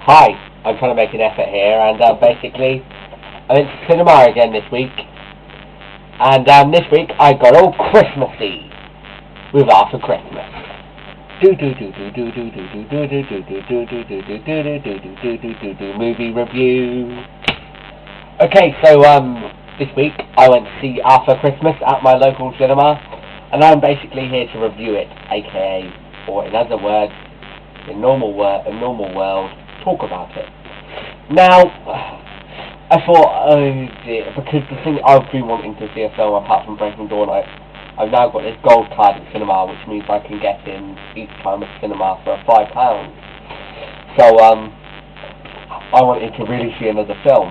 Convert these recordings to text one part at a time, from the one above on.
Hi, I'm trying to make an effort here, and basically, I went to cinema again this week, and this week I got all Christmassy with After Christmas. Movie review. Okay, so this week I went to see After Christmas at my local cinema, and I'm basically here to review it, aka, or in other words, in normal world, talk about it. Now, I thought, oh dear, because the thing I've been wanting to see a film apart from Breaking Dawn, I've now got this gold card at cinema, which means I can get in each time at cinema for £5. So, I wanted to really see another film.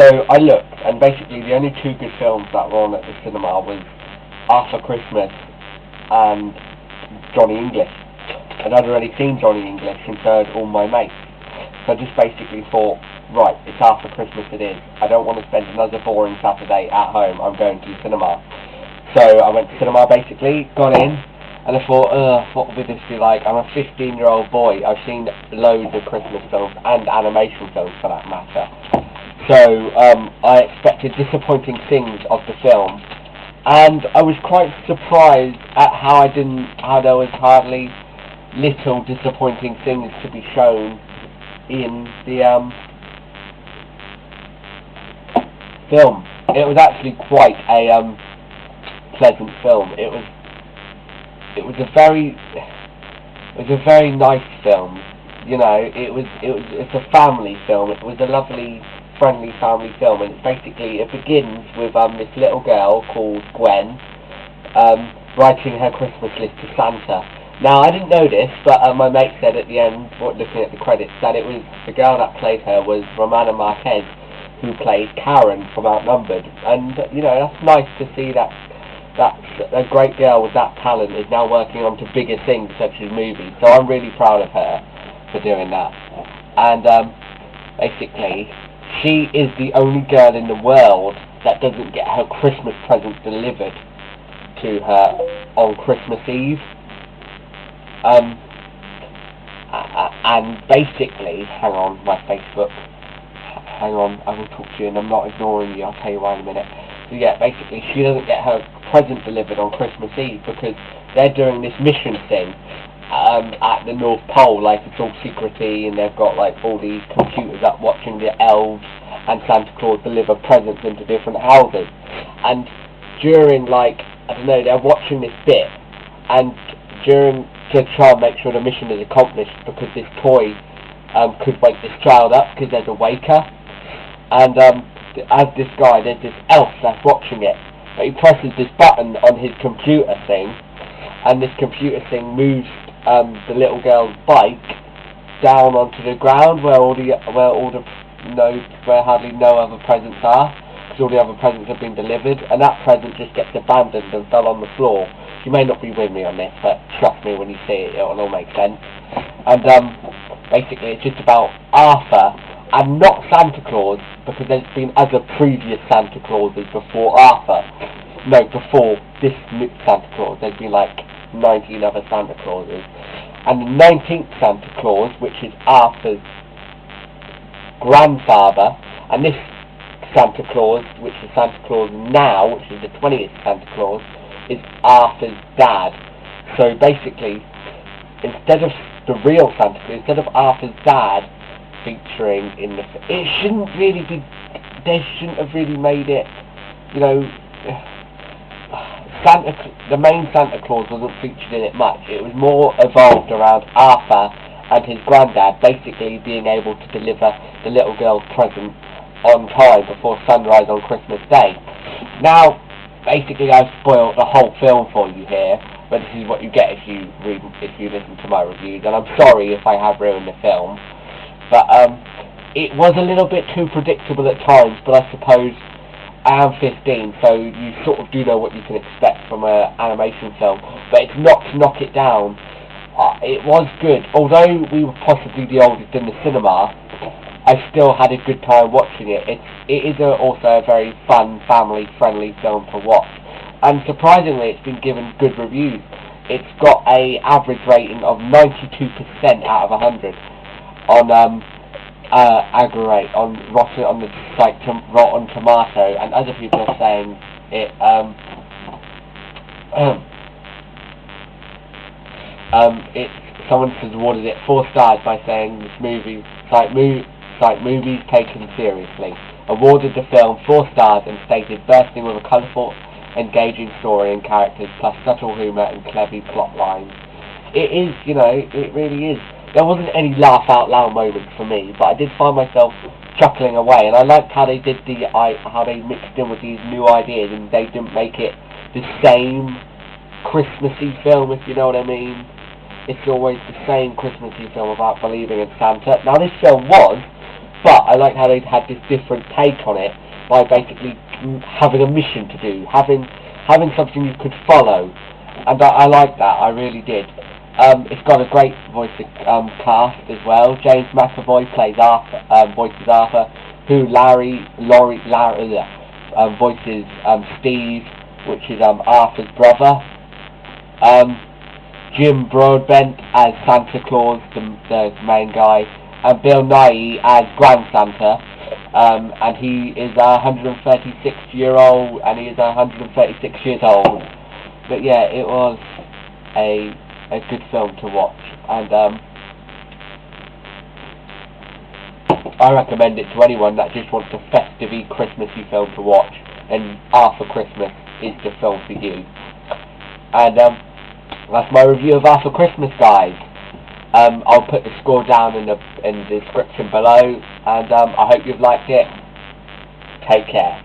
So I looked, and basically the only two good films that were on at the cinema was After Christmas and Johnny English. And I'd already seen Johnny English and heard all my mates. So I just basically thought, right, it's After Christmas it is. I don't want to spend another boring Saturday at home, I'm going to the cinema. So I went to cinema basically, got in, and I thought, what would this be like? I'm a 15-year-old boy, I've seen loads of Christmas films, and animation films for that matter. So I expected disappointing things of the film, and I was quite surprised at how there was hardly little disappointing things to be shown in the film. It was actually quite a pleasant film. It was a very nice film. You know, it's a family film. It was a lovely, friendly family film, and it begins with this little girl called Gwen writing her Christmas list to Santa. Now, I didn't know this, but my mate said at the end, looking at the credits, that it was the girl that played her was Romana Marquez, who played Karen from Outnumbered. And, you know, that's nice to see that a great girl with that talent is now working on to bigger things such as movies. So I'm really proud of her for doing that. And basically, she is the only girl in the world that doesn't get her Christmas present delivered to her on Christmas Eve. And basically, hang on, my Facebook, hang on, I will talk to you, and I'm not ignoring you, I'll tell you why in a minute. So yeah, basically, she doesn't get her present delivered on Christmas Eve because they're doing this mission thing at the North Pole, like it's all secrety, and they've got like all these computers up watching the elves and Santa Claus deliver presents into different houses. And during, like, I don't know, they're watching this bit, and to try and make sure the mission is accomplished, because this toy could wake this child up because there's a waker, and as this guy, there's this elf that's watching it, but he presses this button on his computer thing, and this computer thing moves the little girl's bike down onto the ground where hardly no other presents are, because all the other presents have been delivered, and that present just gets abandoned and fell on the floor. You may not be with me on this, but trust me, when you see it, it'll all make sense. And basically, it's just about Arthur, and not Santa Claus, because there's been other previous Santa Clauses before Arthur. No, before this Santa Claus. There's been like 19 other Santa Clauses. And the 19th Santa Claus, which is Arthur's grandfather, and this Santa Claus, which is Santa Claus now, which is the 20th Santa Claus, is Arthur's dad. So basically, instead of the real Santa Claus, instead of Arthur's dad featuring in the, they shouldn't have really made it, you know, the main Santa Claus wasn't featured in it much. It was more evolved around Arthur and his granddad basically being able to deliver the little girl's present on time before sunrise on Christmas Day. Now, basically, I've spoiled the whole film for you here, but this is what you get if you listen to my reviews, and I'm sorry if I have ruined the film, but it was a little bit too predictable at times, but I suppose I am 15, so you sort of do know what you can expect from an animation film, but it's not to knock it down. It was good. Although we were possibly the oldest in the cinema, I still had a good time watching it. It is also a very fun, family-friendly film to watch. And surprisingly, it's been given good reviews. It's got a average rating of 92% out of 100 on aggravate on the site Rotten Tomato, and other people are saying it. Someone has awarded it 4 stars by saying this movie movies taken seriously. Awarded the film 4 stars and stated bursting with a colourful, engaging story and characters, plus subtle humour and clever plot lines. It is, it really is. There wasn't any laugh out loud moments for me, but I did find myself chuckling away, and I liked how they did how they mixed in with these new ideas, and they didn't make it the same Christmassy film, if you know what I mean. It's always the same Christmassy film about believing in Santa. Now this film was, but I like how they had this different take on it by basically having a mission to do, having something you could follow, and I like that. I really did. It's got a great voice cast as well. James McAvoy plays voices Arthur, who Larry voices Steve, which is Arthur's brother. Jim Broadbent as Santa Claus, the main guy, and Bill Nighy as Grand Santa, and he is 136-year-old, and he is 136 years old. But yeah, it was a good film to watch, and I recommend it to anyone that just wants a festive, Christmassy film to watch, and Arthur Christmas is the film for you. And that's my review of Arthur Christmas, guys. I'll put the score down in the description below, and I hope you've liked it. Take care.